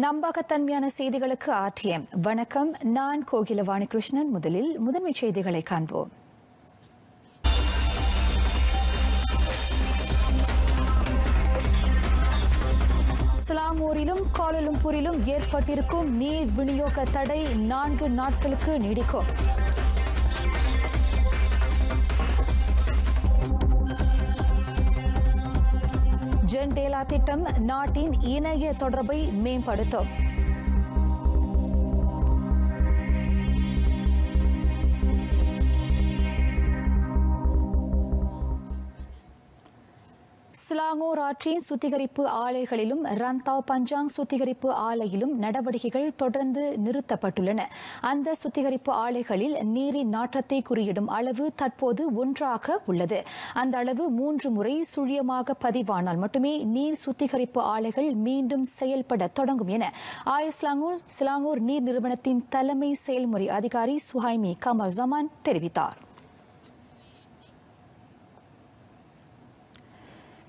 நம்பகத்தன்மையான செய்திகளுக்கு RTM. வணக்கம், நான் கோகிலவாணி கிருஷ்ணன். முதலில் முதன்மைச் செய்திகளை காண்போம். சிலாங்கூரிலும் கோலாலம்பூரிலும் ஏற்பட்டிருக்கும் நீர் விநியோக தடை 4 நாட்களுக்கு நீடிக்கும். ஜென்டேலா திட்டம் நாட்டின் இணைய தொடர்பை மேம்படுத்தும். சிலாங்கூர் ஆற்றின் சுத்திகரிப்பு ஆலைகளிலும் ரந்தாவ் பஞ்சாங் சுத்திகரிப்பு ஆலையிலும் நடவடிக்கைகள் தொடர்ந்து நிறுத்தப்பட்டுள்ளன. அந்த சுத்திகரிப்பு ஆலைகளில் நீரின் நாற்றத்தை குறியிடும் அளவு தற்போது 1 உள்ளது. அந்த அளவு 3 முறை சுழியமாக பதிவானால் மட்டுமே நீர் சுத்திகரிப்பு ஆலைகள் மீண்டும் செயல்பட தொடங்கும் என சிலாங்கூர் நீர் நிறுவனத்தின் தலைமை செயல்முறை அதிகாரி சுஹைமி கமல் ஜமான் தெரிவித்தார்.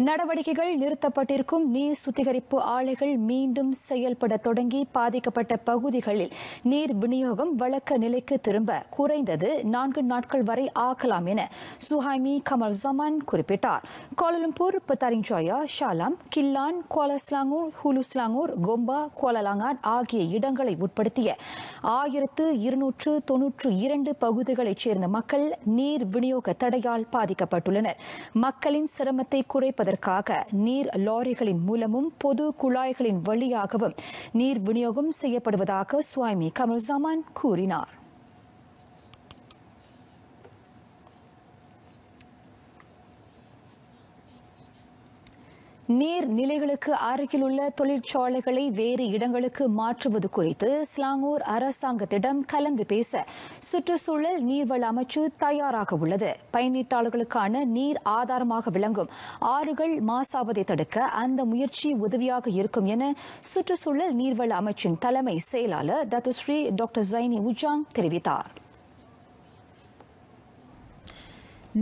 நடவடிக்கைகள் நிறுத்தப்பட்டிருக்கும் நீர் சுத்திகரிப்பு ஆலைகள் மீண்டும் செயல்பட தொடங்கி பாதிக்கப்பட்ட பகுதிகளில் நீர் விநியோகம் வழக்க நிலைக்கு திரும்ப குறைந்தது 4 நாட்கள் வரை ஆகலாம் என சுஹைமி கமல் ஜமான் குறிப்பிட்டார். கோலாலம்பூர், பத்தாரிங்ஜாயா, ஷாலாம், கில்லான், கோலாஸ்லாங்கூர், ஹுலுஸ்லாங்கூர், கோம்பா, கோலாலாங்கான் ஆகிய இடங்களை உட்படுத்திய 1292 பகுதிகளைச் சேர்ந்த மக்கள் நீர் விநியோக தடையால் பாதிக்கப்பட்டுள்ளனர். மக்களின் சிரமத்தை குறைப்பதற்காக நீர் லாரிகளின் மூலமும் பொது குழாய்களின் வழியாகவும் நீர் விநியோகம் செய்யப்படுவதாக சுவாமி கமல் ஜமான் கூறினார். நீர் நிலைகளுக்கு அருகிலுள்ள தொழிற்சாலைகளை வேறு இடங்களுக்கு மாற்றுவது குறித்து சிலாங்கூர் அரசாங்கத்திடம் கலந்து பேச சுற்றுச்சூழல் நீர்வள அமைச்சு தயாராக உள்ளது. பயணீட்டாளர்களுக்கான நீர் ஆதாரமாக விளங்கும் ஆறுகள் மாசாவதை தடுக்க அந்த முயற்சி உதவியாக இருக்கும் என சுற்றுச்சூழல் நீர்வள அமைச்சின் தலைமை செயலாளர் டத்துஸ்ரீ டாக்டர் ஜைனி உஜாங் தெரிவித்தார்.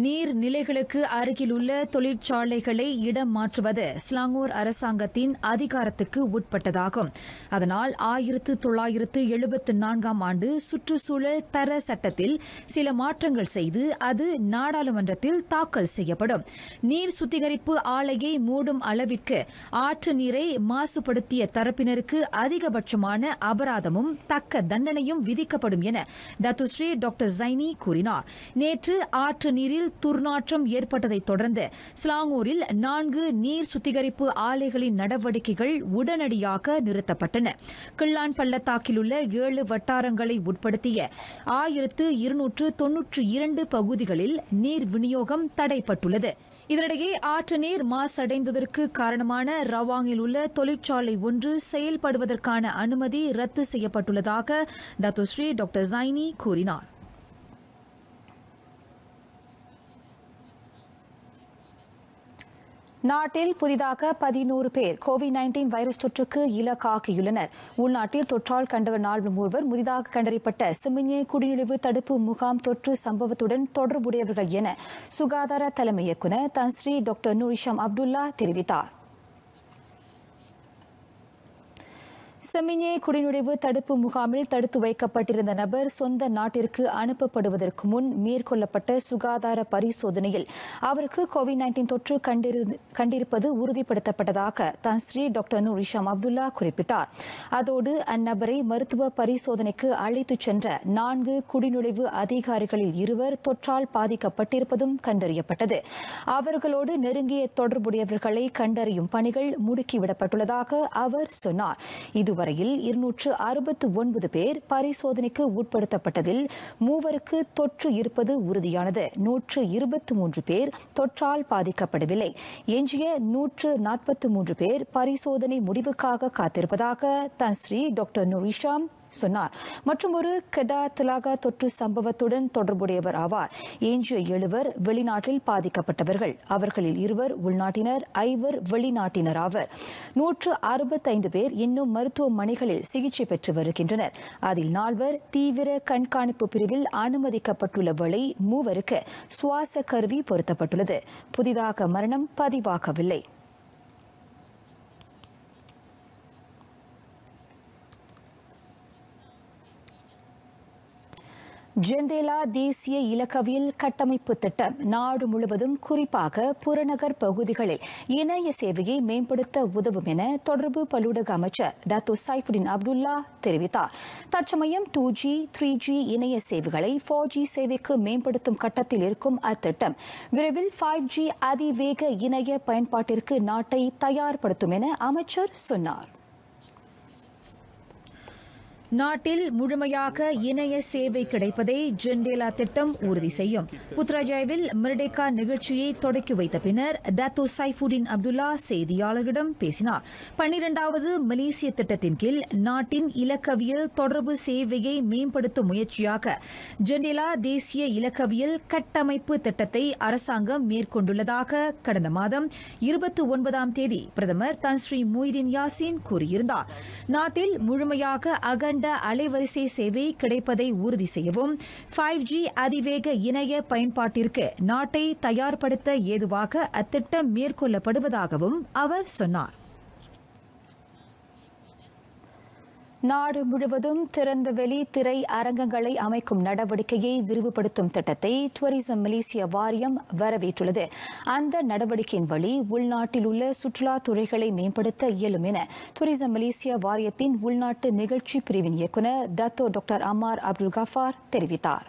நீர் நிலைகளுக்கு அருகில் உள்ள தொழிற்சாலைகளை இடம் மாற்றுவது சிலாங்கூர் அரசாங்கத்தின் அதிகாரத்துக்கு உட்பட்டதாகும். அதனால் 1974 ஆண்டு சுற்றுச்சூழல் தர சட்டத்தில் சில மாற்றங்கள் செய்து அது நாடாளுமன்றத்தில் தாக்கல் செய்யப்படும். நீர் சுத்திகரிப்பு ஆலையை மூடும் அளவிற்கு ஆற்று நீரை மாசுபடுத்திய தரப்பினருக்கு அதிகபட்சமான அபராதமும் தக்க தண்டனையும் விதிக்கப்படும் என டத்துஸ்ரீ டாக்டர் ஜைனி கூறினார். நேற்று ஆற்று நீரில் துர்நாற்றம் ஏற்பட்டதைத் தொடர்ந்து சிலாங்கூரில் 4 நீர் சுத்திகரிப்பு ஆலைகளின் நடவடிக்கைகள் உடனடியாக நிறுத்தப்பட்டன. கிள்ளான் பள்ளத்தாக்கில் உள்ள 7 வட்டாரங்களை உட்படுத்திய 1292 பகுதிகளில் நீர் விநியோகம் தடைப்பட்டுள்ளது. இதனிடையே ஆற்று நீர் மாசடைந்ததற்கு காரணமான ரவாங்கில் உள்ள தொழிற்சாலை ஒன்று செயல்படுவதற்கான அனுமதி ரத்து செய்யப்பட்டுள்ளதாக டத்துஸ்ரீ டாக்டர் ஜைனி கூறினார். நாட்டில் புதிதாக 11 பேர் கோவிட்-19 வைரஸ் தொற்றுக்கு இலக்காகியுள்ளனர். உள்நாட்டில் தொற்றால் கண்டவர் 4 புதிதாக கண்டறியப்பட்ட சிமிஞ்ஞே குடிநுழைவு தடுப்பு முகாம் தொற்று சம்பவத்துடன் தொடர்புடையவர்கள் என சுகாதார தலைமை இயக்குநர் தன்ஸ்ரீ டாக்டர் நூரிஷாம் அப்துல்லா தெரிவித்தார். செமிஞ்ஞே குடிநுழைவு தடுப்பு முகாமில் தடுத்து வைக்கப்பட்டிருந்த நபர் சொந்த நாட்டிற்கு அனுப்பப்படுவதற்கு முன் மேற்கொள்ளப்பட்ட சுகாதார பரிசோதனையில் அவருக்கு கோவிட்-19 தொற்று கண்டிருப்பது உறுதிப்படுத்தப்பட்டதாக தன்ஸ்ரீ டாக்டர் நூரிஷாம் அப்துல்லா குறிப்பிட்டார். அதோடு அந்நபரை மருத்துவ பரிசோதனைக்கு அழைத்துச் சென்ற 4 குடிநுழைவு அதிகாரிகளில் 2 தொற்றால் பாதிக்கப்பட்டிருப்பதும் கண்டறியப்பட்டது. அவர்களோடு நெருங்கிய தொடர்புடையவர்களை கண்டறியும் பணிகள் முடுக்கிவிடப்பட்டுள்ளதாக அவர் சொன்னார். இதுவரையில் 269 பேர் பரிசோதனைக்கு உட்படுத்தப்பட்டதில் 3 தொற்று இருப்பது உறுதியானது. 123 பேர் தொற்றால் பாதிக்கப்படவில்லை. எஞ்சிய 143 பேர் பரிசோதனை முடிவுக்காக காத்திருப்பதாக தன்ஸ்ரீ டாக்டர் நூரிஷாம் சொன்னார். மற்றும் ஒரு கெடா திலாகா தொற்று சம்பவத்துடன் தொடர்புடையவர் ஆவார். எஞ்சிய 7 வெளிநாட்டில் பாதிக்கப்பட்டவர்கள். அவர்களில் 2 உள்நாட்டினர், 5 வெளிநாட்டினர் ஆவர். 165 பேர் இன்னும் மருத்துவமனைகளில் சிகிச்சை பெற்று வருகின்றனர். அதில் 4 தீவிர கண்காணிப்பு பிரிவில் அனுமதிக்கப்பட்டுள்ள வேளை 3 சுவாச கருவி பொருத்தப்பட்டுள்ளது. புதிதாக மரணம் பதிவாகவில்லை. ஜெண்டேலா தேசிய இலக்கவியல் கட்டமைப்பு திட்டம் நாடு முழுவதும் குறிப்பாக புறநகர் பகுதிகளில் இணைய சேவையை மேம்படுத்த உதவும் என தொடர்பு பல்லூடக அமைச்சர் டாக்டோ சைஃபுடின் அப்துல்லா தெரிவித்தார். தற்சமயம் 2G, 3G இணைய சேவைகளை 4G சேவைக்கு மேம்படுத்தும் கட்டத்தில் இருக்கும் அத்திட்டம் விரைவில் 5G அதிவேக இணைய பயன்பாட்டிற்கு நாட்டை தயார்படுத்தும் என அமைச்சர் சொன்னார். நாட்டில் முழுமையாக இணைய சேவை கிடைப்பதை ஜெண்டேலா திட்டம் உறுதி செய்யும். புத்ராஜாவில் மிர்டேகா நிகழ்ச்சியை தொடக்கி வைத்த பின்னர் டாக்டோ சைஃபுடின் அப்துல்லா செய்தியாளர்களிடம் பேசினார். 12வது மலேசிய திட்டத்தின் கீழ் நாட்டின் இலக்கவியல் தொடர்பு சேவையை மேம்படுத்தும் முயற்சியாக ஜெண்டேலா தேசிய இலக்கவியல் கட்டமைப்பு திட்டத்தை அரசாங்கம் மேற்கொண்டுள்ளதாக கடந்த மாதம் 29ஆம் தேதி பிரதமர் தன் ஸ்ரீ முய்தீன் யாசின் கூறியிருந்தார். நாட்டில் முழுமையாக அலைவரிசை சேவை கிடைப்பதை உறுதி செய்யவும் 5G அதிவேக இணைய பயன்பாட்டிற்கு நாட்டை தயார்படுத்த ஏதுவாக அத்திட்டம் மேற்கொள்ளப்படுவதாகவும் அவர் சொன்னார். நாடு முழுவதும் திறந்தவெளி திரை அரங்கங்களை அமைக்கும் நடவடிக்கையை விரிவுபடுத்தும் திட்டத்தை டூரிசம் மலேசியா வாரியம் வரவேற்றுள்ளது. அந்த நடவடிக்கையின் வழி உள்நாட்டில் உள்ள சுற்றுலா துறைகளை மேம்படுத்த இயலும் என டூரிசம் மலேசியா வாரியத்தின் உள்நாட்டு நிகழ்ச்சி பிரிவின் இயக்குநர் டத்தோ டாக்டர் அமார் அப்துல் கஃபார் தெரிவித்தார்.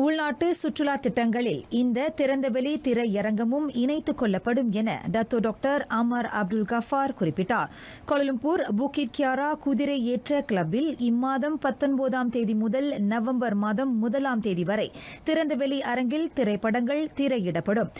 உள்நாட்டு சுற்றுலா திட்டங்களில் இந்த திறந்தவெளி திரையரங்கமும் இணைத்துக் கொள்ளப்படும் என டத்தோ டாக்டர் அமர் அப்துல் கஃபார் குறிப்பிட்டார். கோலலம்பூர் புக்கிட் கியாரா குதிரை ஏற்ற கிளப்பில் இம்மாதம் 19ஆம் தேதி முதல் நவம்பர் மாதம் 1ஆம் தேதி வரை திறந்தவெளி அரங்கில் திரைப்படங்கள் திரையிடப்படும்.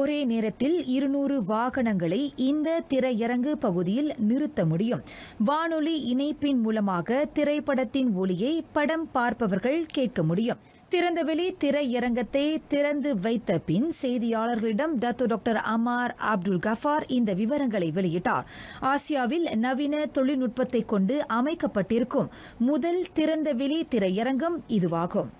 ஒரே நேரத்தில் 200 வாகனங்களை இந்த திரையரங்கு பகுதியில் நிறுத்த முடியும். வானொலி இணைப்பின் மூலமாக திரைப்படத்தின் ஒலியை படம் பார்ப்பவர்கள் கேட்க முடியும். திறந்தவெளி திரையரங்கத்தை திறந்து வைத்த பின் செய்தியாளர்களிடம் டத்தோ டாக்டர் அமார் அப்துல் கஃபார் இந்த விவரங்களை வெளியிட்டார். ஆசியாவில் நவீன தொழில்நுட்பத்தை கொண்டு அமைக்கப்பட்டிருக்கும் முதல் திறந்தவெளி திரையரங்கம் இதுவாகும்.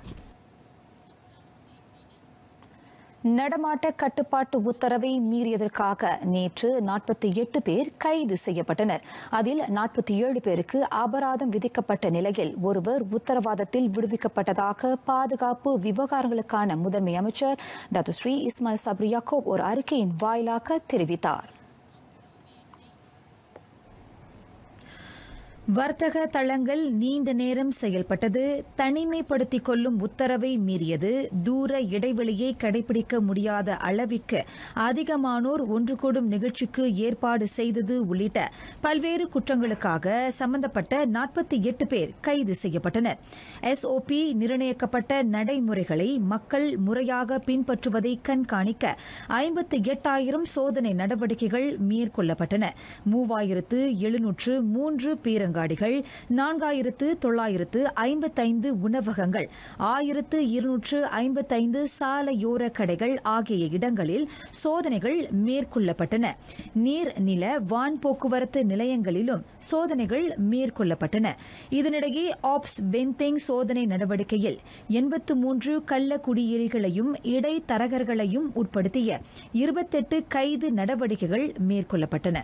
நடமாட்ட கட்டுப்பாட்டு உத்தரவை மீறியதற்காக நேற்று 48 பேர் கைது செய்யப்பட்டனர். அதில் 47 பேருக்கு அபராதம் விதிக்கப்பட்ட நிலையில் ஒருவர் உத்தரவாதத்தில் விடுவிக்கப்பட்டதாக பாதுகாப்பு விவகாரங்களுக்கான முதன்மை அமைச்சர் டாக்டர் ஸ்ரீ இஸ்மாயில் சப்ரி யாக்கூப் ஒரு அறிக்கையின் வாயிலாக தெரிவித்தார். வர்த்தக தளங்கள் நீண்ட நேரம் செயல்பட்டது, தனிமைப்படுத்திக் கொள்ளும் உத்தரவை மீறியது, தூர இடைவெளியை கடைபிடிக்க முடியாத அளவிற்கு அதிகமானோர் ஒன்று கூடும் நிகழ்ச்சிக்கு ஏற்பாடு செய்தது உள்ளிட்ட பல்வேறு குற்றங்களுக்காக சம்பந்தப்பட்ட 48 பேர் கைது செய்யப்பட்டனர். SOP நிர்ணயிக்கப்பட்ட நடைமுறைகளை மக்கள் முறையாக பின்பற்றுவதை கண்காணிக்க 58,000 சோதனை நடவடிக்கைகள் மேற்கொள்ளப்பட்டன. 3,703 பீரங்காடிகள், 4,955 உணவகங்கள், 1,255 சாலையோர கடைகள் ஆகிய இடங்களில் சோதனைகள் மேற்கொள்ளப்பட்டன. நீர், நில, வான் போக்குவரத்து நிலையங்களிலும் சோதனைகள் மேற்கொள்ளப்பட்டன. இதனிடையே ஆப்ஸ் பென்தெங் சோதனை நடவடிக்கையில் 83 கள்ள குடியேறிகளையும் இடைத்தரகர்களையும் உட்படுத்திய 28 கைது நடவடிக்கைகள் மேற்கொள்ளப்பட்டன.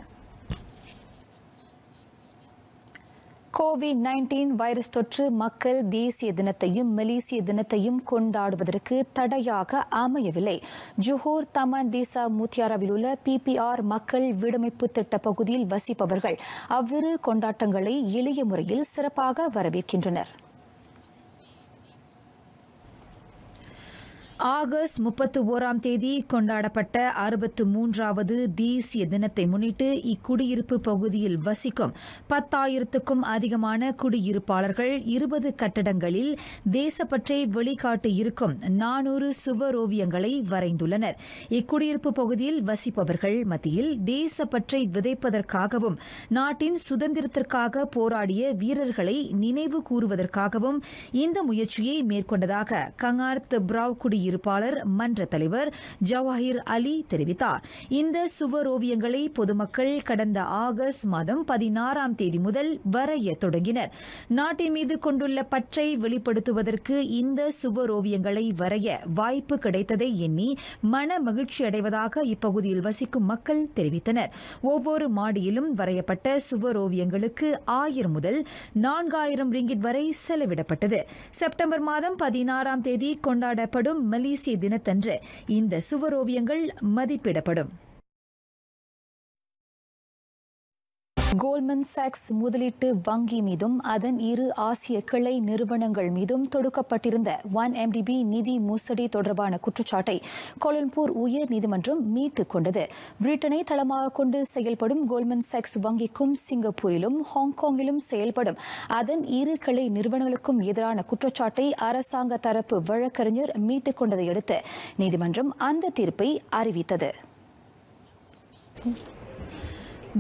COVID-19 வைரஸ் தொற்று மக்கள் தேசிய தினத்தையும் மலேசிய தினத்தையும் கொண்டாடுவதற்கு தடையாக அமையவில்லை. ஜோஹர் தமான் தேசா முத்தியாராவில் உள்ள PPR மக்கள் வீடமைப்பு திட்ட பகுதியில் வசிப்பவர்கள் அவ்விரு கொண்டாட்டங்களை எளிய முறையில் சிறப்பாக வரவேற்கின்றனர். ஆகஸ்ட் 31ஆம் தேதி கொண்டாடப்பட்ட 63வது தேசிய தினத்தை முன்னிட்டு இக்குடியிருப்பு பகுதியில் வசிக்கும் 10,000க்கும் அதிகமான குடியிருப்பாளர்கள் 20 கட்டடங்களில் தேசப்பற்றை வெளிக்காட்டி இருக்கும் 400 சுவரோவியங்களை வரைந்துள்ளனர். இக்குடியிருப்பு பகுதியில் வசிப்பவர்கள் மத்தியில் தேசப்பற்றை விதைப்பதற்காகவும் நாட்டின் சுதந்திரத்திற்காக போராடிய வீரர்களை நினைவு கூறுவதற்காகவும் இந்த முயற்சியை மேற்கொண்டதாக கங்கார் திப்ராவ் குடியிருப்பு குடியிருப்பாளர் மன்ற தலைவர் ஜவாஹிர் அலி தெரிவித்தார். இந்த சுவரோவியங்களை பொதுமக்கள் கடந்த ஆகஸ்ட் மாதம் 16ஆம் தேதி முதல் வரைய தொடங்கினர். நாட்டின் மீது கொண்டுள்ள பற்றை வெளிப்படுத்துவதற்கு இந்த சுவரோவியங்களை வரைய வாய்ப்பு கிடைத்ததை எண்ணி மன மகிழ்ச்சி அடைவதாக இப்பகுதியில் வசிக்கும் மக்கள் தெரிவித்தனர். ஒவ்வொரு மாடியிலும் வரையப்பட்ட சுவரோவியங்களுக்கு 1000 முதல் 4000 ரிங்கிட் வரை செலவிடப்பட்டது. செப்டம்பர் மாதம் 16ஆம் தேதி கொண்டாடப்படும் மலேசிய தினத்தன்று இந்த சுவரோவியங்கள் மதிப்பிடப்படும். கோல்ட்மன் சாக்ஸ் முதலீட்டு வங்கி மீதும் அதன் இரு ஆசிய கிளை நிறுவனங்கள் மீதும் தொடுக்கப்பட்டிருந்த 1MDB நிதி மோசடி தொடர்பான குற்றச்சாட்டை கோலம்பூர் உயர் நீதிமன்றம் மீட்டுக் கொண்டது. பிரிட்டனை தளமாக கொண்டு செயல்படும் கோல்ட்மன் சாக்ஸ் வங்கிக்கும் சிங்கப்பூரிலும் ஹாங்காங்கிலும் செயல்படும் அதன் இரு கிளை நிறுவனங்களுக்கும் எதிரான குற்றச்சாட்டை அரசாங்க தரப்பு வழக்கறிஞர் மீட்டுக் கொண்டதை அடுத்து நீதிமன்றம் அந்த தீர்ப்பை அறிவித்தது.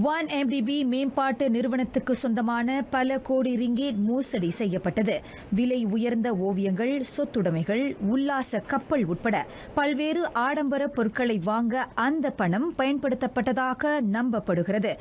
1MDB மேம்பாட்டு நிறுவனத்துக்கு சொந்தமான பல கோடி ரிங்கேட் மோசடி செய்யப்பட்டது. விலை உயர்ந்த ஓவியங்கள், சொத்துடைமைகள், உல்லாச கப்பல் உட்பட பல்வேறு ஆடம்பர பொருட்களை வாங்க அந்த பணம் பயன்படுத்தப்பட்டதாக நம்பப்படுகிறது.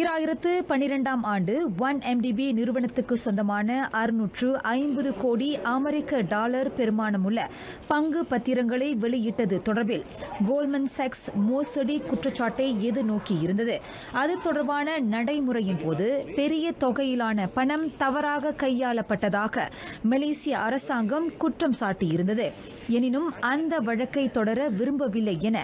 2012ஆம் ஆண்டு 1MDB நிறுவனத்துக்கு சொந்தமான 650 கோடி அமெரிக்க டாலர் பெருமானமுள்ள பங்கு பத்திரங்களை வெளியிட்டது தொடர்பில் கோல்ட்மன் சாக்ஸ் மோசடி குற்றச்சாட்டை எதிர்நோக்கியிருந்தது. அது தொடர்பான நடைமுறையின் போது பெரிய தொகையிலான பணம் தவறாக கையாளப்பட்டதாக மலேசிய அரசாங்கம் குற்றம் சாட்டியிருந்தது. எனினும் அந்த வழக்கை தொடர விரும்பவில்லை என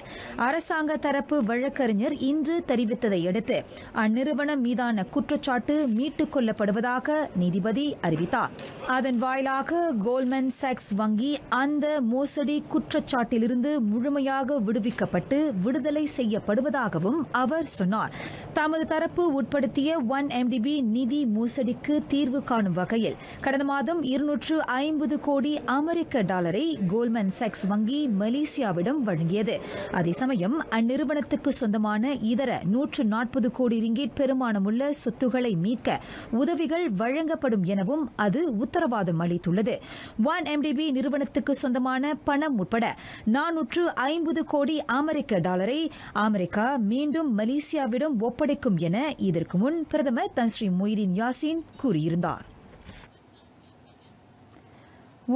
அரசாங்க தரப்பு வழக்கறிஞர் இன்று தெரிவித்ததை அடுத்து அந்நிறுவனம் மீதான குற்றச்சாட்டு மீட்டுக் கொள்ளப்படுவதாக நீதிபதி அறிவித்தார். அதன் வாயிலாக கோல்ட்மன் சாக்ஸ் வங்கி அந்த மோசடி குற்றச்சாட்டிலிருந்து முழுமையாக விடுவிக்கப்பட்டு விடுதலை செய்யப்படுவதாகவும் அவர் சொன்னார். தமது தரப்பு உட்படுத்திய 1MDB நிதி மோசடிக்கு தீர்வு காணும் வகையில் கடந்த மாதம் 250 கோடி அமெரிக்க டாலரை கோல்ட்மன் சாக்ஸ் வங்கி மலேசியாவிடம் வழங்கியது. அதே சமயம் அந்நிறுவனத்துக்கு சொந்தமான இதர 140 கோடி ரிங்கிட் பெருமானமுள்ள சொத்துக்களை மீட்க உதவிகள் வழங்கப்படும் எனவும் அது உத்தரவாதம் அளித்துள்ளது. 1MDB நிறுவனத்துக்கு சொந்தமான பணம் உட்பட 450 கோடி அமெரிக்க டாலரை அமெரிக்கா மீண்டும் மலேசியாவிடம் ஒப்படைக்கும் என இதற்கு முன் பிரதமர் தன் ஸ்ரீ மொய்தீன் யாசின் கூறியிருந்தார்.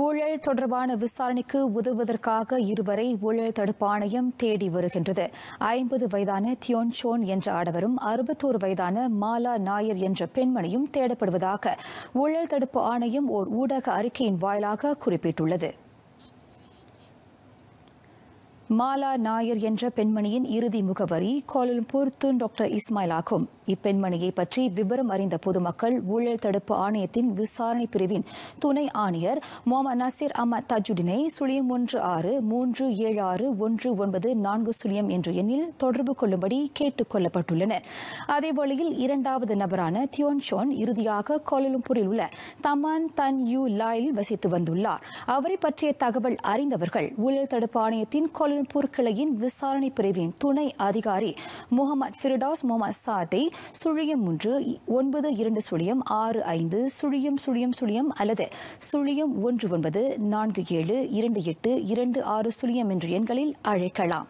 ஊழல் தொடர்பான விசாரணைக்கு உதவுவதற்காக இருவரை ஊழல் தடுப்பு ஆணையம் தேடி வருகின்றது. 50 வயதான தியோன் ஷோன் என்ற ஆடவரும் 61 வயதான மாலா நாயர் என்ற பெண்மணியும் தேடப்படுவதாக ஊழல் தடுப்பு ஆணையம் ஓர் ஊடக அறிக்கையின் வாயிலாக குறிப்பிட்டுள்ளது. மாலா நாயர் என்ற பெண்மணியின் இறுதி முகவரி கோலம்பூர் தூன் டாக்டர் இஸ்மாயில் ஆகும். இப்பெண்மணியை பற்றி விவரம் அறிந்த பொதுமக்கள் ஊழல் தடுப்பு ஆணையத்தின் விசாரணை பிரிவின் துணை ஆணையர் முகமது நசீர் அஹமத் தஜுடினை 01376194 என்ற எண்ணில் தொடர்பு கொள்ளும்படி கேட்டுக் கொள்ளப்பட்டுள்ளனர். அதேவேளையில் இரண்டாவது நபரான தியோன் ஷோன் இறுதியாக கோலம்பூரில் உள்ள தமான் தன் யூ லாயில் வசித்து வந்துள்ளார். அவரை பற்றிய தகவல் அறிந்தவர்கள் ஊழல் தடுப்பு ஆணையத்தின் கோலம்பூர் கிளையின் விசாரணை பிரிவின் துணை அதிகாரி முகமது ஃபிர்டவுஸ் முகமது சாட்டை 0120650000 அல்லது 01947282860 என்ற எண்களில் அழைக்கலாம்.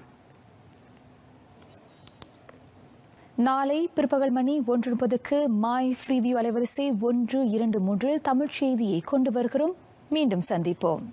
நாளை பிற்பகல் மணி 1:30க்கு மாய் ஃப்ரீவியூ அலைவரிசை 123 தமிழ் செய்தியை கொண்டு வருகிறோம். மீண்டும் சந்திப்போம்.